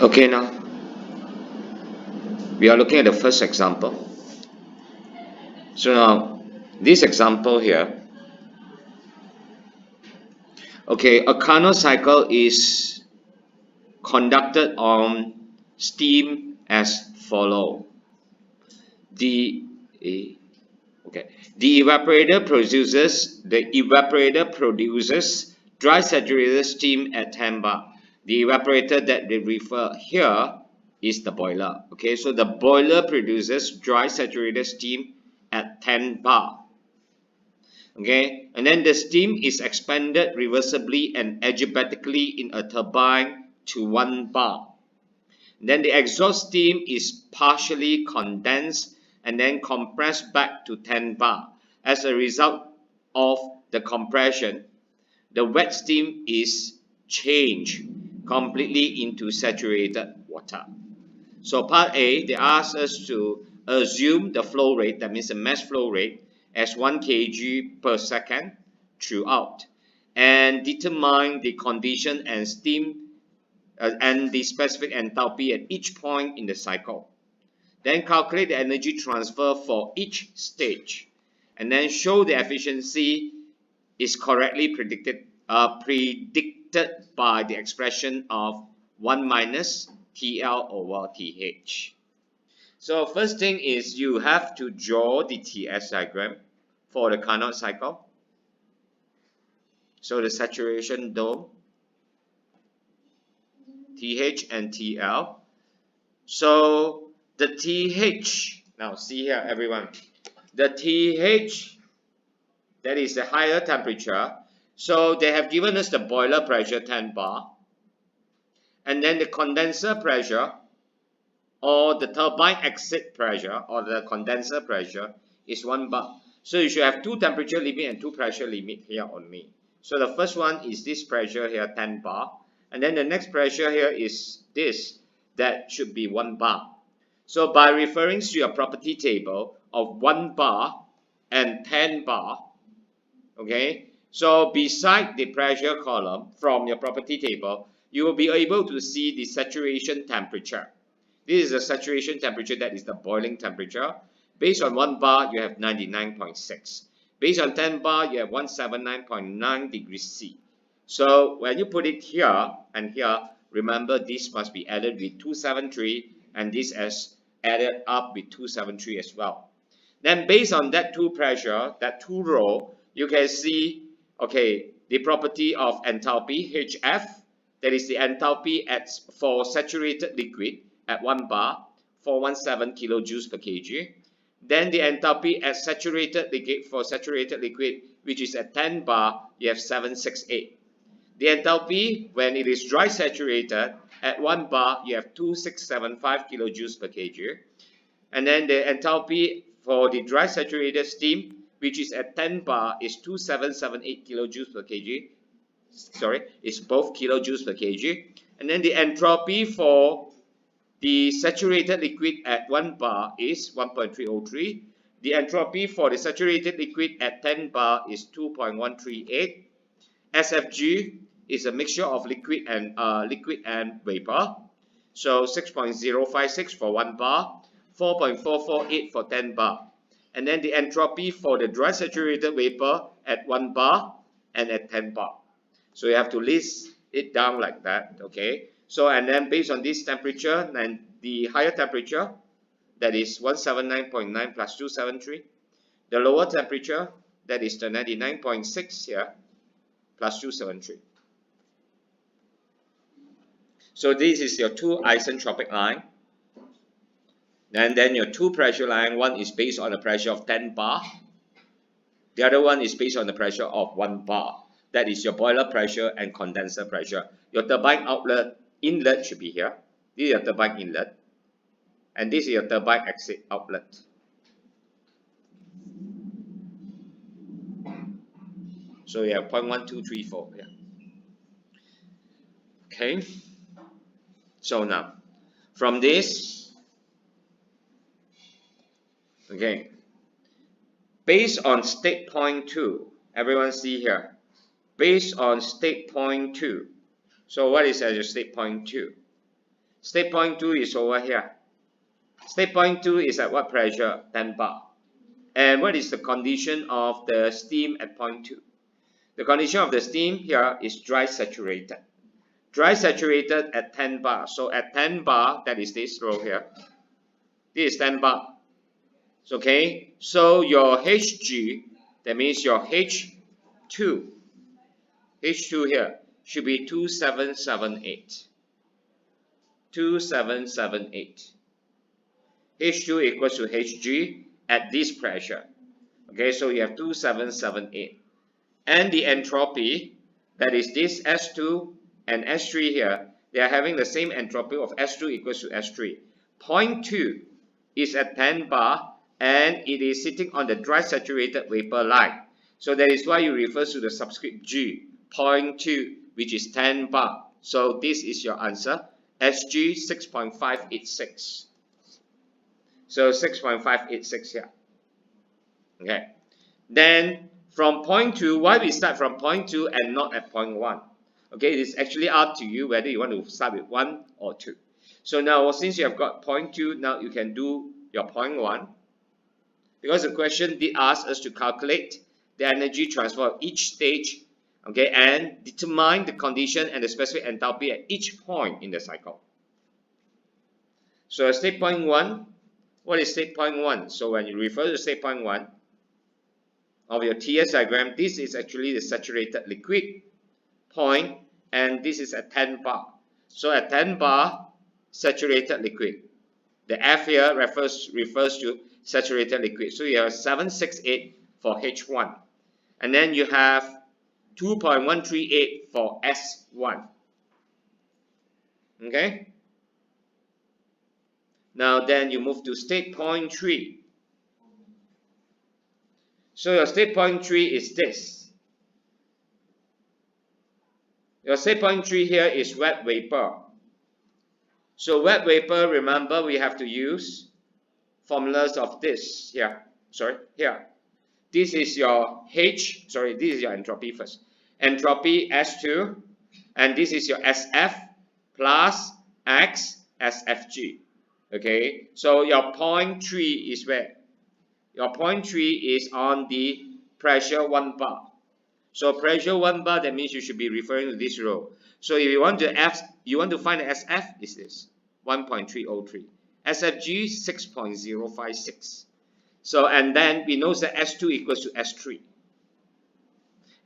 Okay, now we are looking at the first example. So now this example here, okay, a Carnot cycle is conducted on steam as follow. The the evaporator produces dry saturated steam at 10 bar. The evaporator that they refer here is the boiler. Okay, so the boiler produces dry saturated steam at 10 bar. Okay, and then the steam is expanded reversibly and adiabatically in a turbine to 1 bar. Then the exhaust steam is partially condensed and then compressed back to 10 bar. As a result of the compression, the wet steam is changed completely into saturated water. So part A, they ask us to assume the flow rate, that means the mass flow rate, as 1 kg per second throughout, and determine the condition and steam and the specific enthalpy at each point in the cycle. Then calculate the energy transfer for each stage, and then show the efficiency is correctly predicted by the expression of 1 minus TL over TH. So first thing is you have to draw the TS diagram for the Carnot cycle. So the saturation dome, TH and TL. So the TH, now see here everyone, the TH, that is the higher temperature. So they have given us the boiler pressure 10 bar, and then the condenser pressure or the turbine exit pressure or the condenser pressure is 1 bar. So you should have 2 temperature limit and 2 pressure limit here on me. So the first one is this pressure here 10 bar, and then the next pressure here is this, that should be 1 bar. So by referring to your property table of 1 bar and 10 bar, okay, so beside the pressure column from your property table, you will be able to see the saturation temperature. This is the saturation temperature, that is the boiling temperature. Based on 1 bar, you have 99.6. Based on 10 bar, you have 179.9 degrees C. So when you put it here and here, remember this must be added with 273, and this is added up with 273 as well. Then based on that 2 pressure, that 2 row, you can see, okay, the property of enthalpy, HF, that is the enthalpy for saturated liquid at 1 bar, 417 kilojoules per kg. Then the enthalpy at saturated liquid, for saturated liquid, which is at 10 bar, you have 768. The enthalpy when it is dry saturated at 1 bar, you have 2675 kilojoules per kg. And then the enthalpy for the dry saturated steam, which is at 10 bar, is 2778 kilojoules per kg. Sorry, it's both kilojoules per kg. And then the entropy for the saturated liquid at 1 bar is 1.303. The entropy for the saturated liquid at 10 bar is 2.138. SFG is a mixture of liquid and vapor. So 6.056 for 1 bar, 4.448 for 10 bar. And then the entropy for the dry saturated vapor at 1 bar and at 10 bar. So you have to list it down like that, okay? So and then based on this temperature and the higher temperature, that is 179.9 plus 273. The lower temperature, that is the 99.6 here, plus 273. So this is your 2 isentropic line. And then your 2 pressure line, one is based on the pressure of 10 bar. The other one is based on the pressure of 1 bar. That is your boiler pressure and condenser pressure. Your turbine outlet inlet should be here. This is your turbine inlet. And this is your turbine exit outlet. So you have 0.1234 here. Okay. So now, from this, okay, based on state point 2, everyone see here, based on state point 2. So what is at your state point 2? State point 2 is over here. State point 2 is at what pressure? 10 bar. And what is the condition of the steam at point 2? The condition of the steam here is dry saturated. Dry saturated at 10 bar. So at 10 bar, that is this row here. This is 10 bar. Okay, so your Hg, that means your H2 here should be 2778. 2778. H2 equals to Hg at this pressure. Okay, so you have 2778. And the entropy, that is this S2 and S3 here, they are having the same entropy of S2 equals to S3. Point 2 is at 10 bar and it is sitting on the dry saturated vapor line. So that is why you refer to the subscript G, point 2, which is 10 bar. So this is your answer, SG 6.586. So 6.586 here. Okay. Then from point 2, why we start from point 2 and not at point 1? Okay, it is actually up to you whether you want to start with 1 or 2. So now since you have got point 2, now you can do your point 1. Because the question did ask us to calculate the energy transfer of each stage, okay, and determine the condition and the specific enthalpy at each point in the cycle. So state point 1, what is state point 1? So when you refer to state point 1 of your TS diagram, this is actually the saturated liquid point, and this is at 10 bar. So at 10 bar, saturated liquid. The F here refers to saturated liquid. So you have 768 for H1. And then you have 2.138 for S1. Okay? Now then you move to state point 3. So your state point 3 is this. Your state point 3 here is wet vapor. So wet vapor, remember we have to use formulas of this here. Here. This is your this is your entropy first. Entropy S2, and this is your SF plus X SFG. Okay, so your point 3 is where? Your point 3 is on the pressure 1 bar. So pressure 1 bar, that means you should be referring to this row. So if you want to find the SF, is this 1.303. SFG 6.056. So and then we know that S2 equals to S3.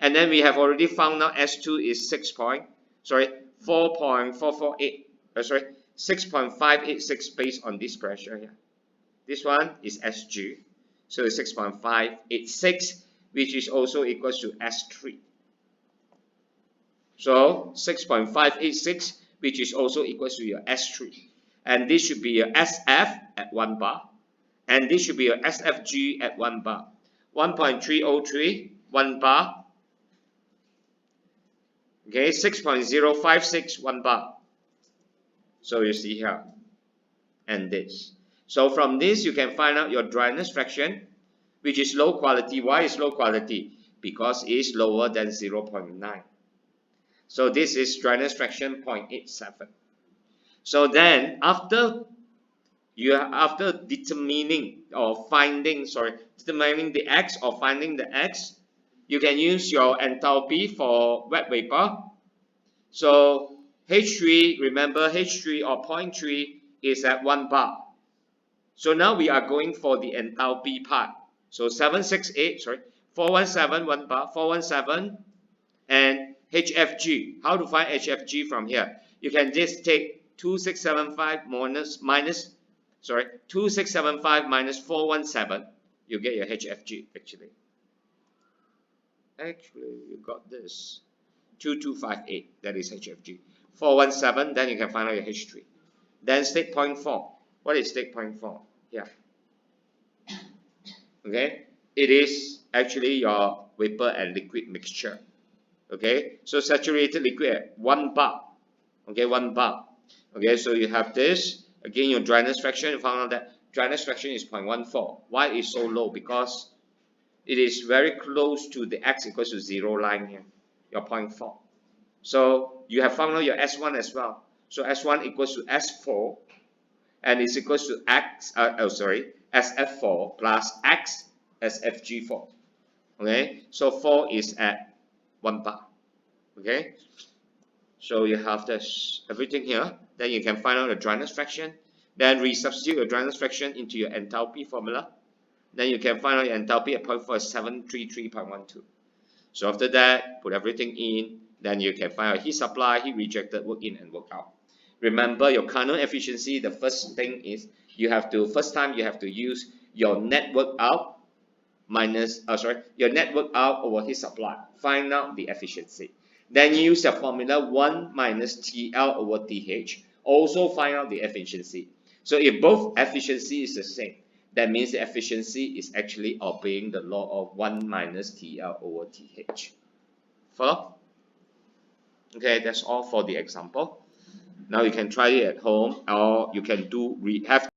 And then we have already found out S2 is 6.586 based on this pressure here. This one is SG. So it's 6.586, which is also equals to S3. So 6.586, which is also equals to your S3. And this should be your SF at 1 bar. And this should be your SFG at 1 bar. 1.303, 1 bar. Okay, 6.056, 1 bar. So you see here. And this. So from this, you can find out your dryness fraction, which is low quality. Why is low quality? Because it is lower than 0.9. So this is dryness fraction 0.87. So then after determining the X or finding the X, you can use your enthalpy for wet vapor. So H3, remember H3 or 0.3 is at 1 bar. So now we are going for the enthalpy part. So 417, 1 bar, 417, and HFG. How to find HFG from here? You can just take 2675 2675 minus 417. You get your HFG actually. Actually, you got this 2258. That is HFG. 417. Then you can find out your H3. Then state point 4. What is state point 4? Yeah. Okay. It is actually your vapor and liquid mixture. Okay. So saturated liquid 1 bar. Okay, 1 bar. Okay, so you have this. Again, your dryness fraction, you found out that dryness fraction is 0.14. Why is so low? Because it is very close to the X equals to 0 line here, your 0.4. So you have found out your S1 as well. So S1 equals to S4 and is equals to X, SF4 plus X SFG4. Okay, so 4 is at 1 bar. Okay, so you have this everything here. Then you can find out the dryness fraction. Then resubstitute your dryness fraction into your enthalpy formula. Then you can find out your enthalpy at 0.4 is 733.12. So after that, put everything in. Then you can find out heat supply, heat rejected, work in, and work out. Remember your Carnot efficiency. The first thing is you have to use your net work out minus your net work out over heat supply. Find out the efficiency. Then you use the formula 1 minus TL over TH. Also find out the efficiency. So if both efficiency is the same, that means the efficiency is actually obeying the law of 1 minus TL over TH. Follow? Okay, that's all for the example. Now you can try it at home, or you can have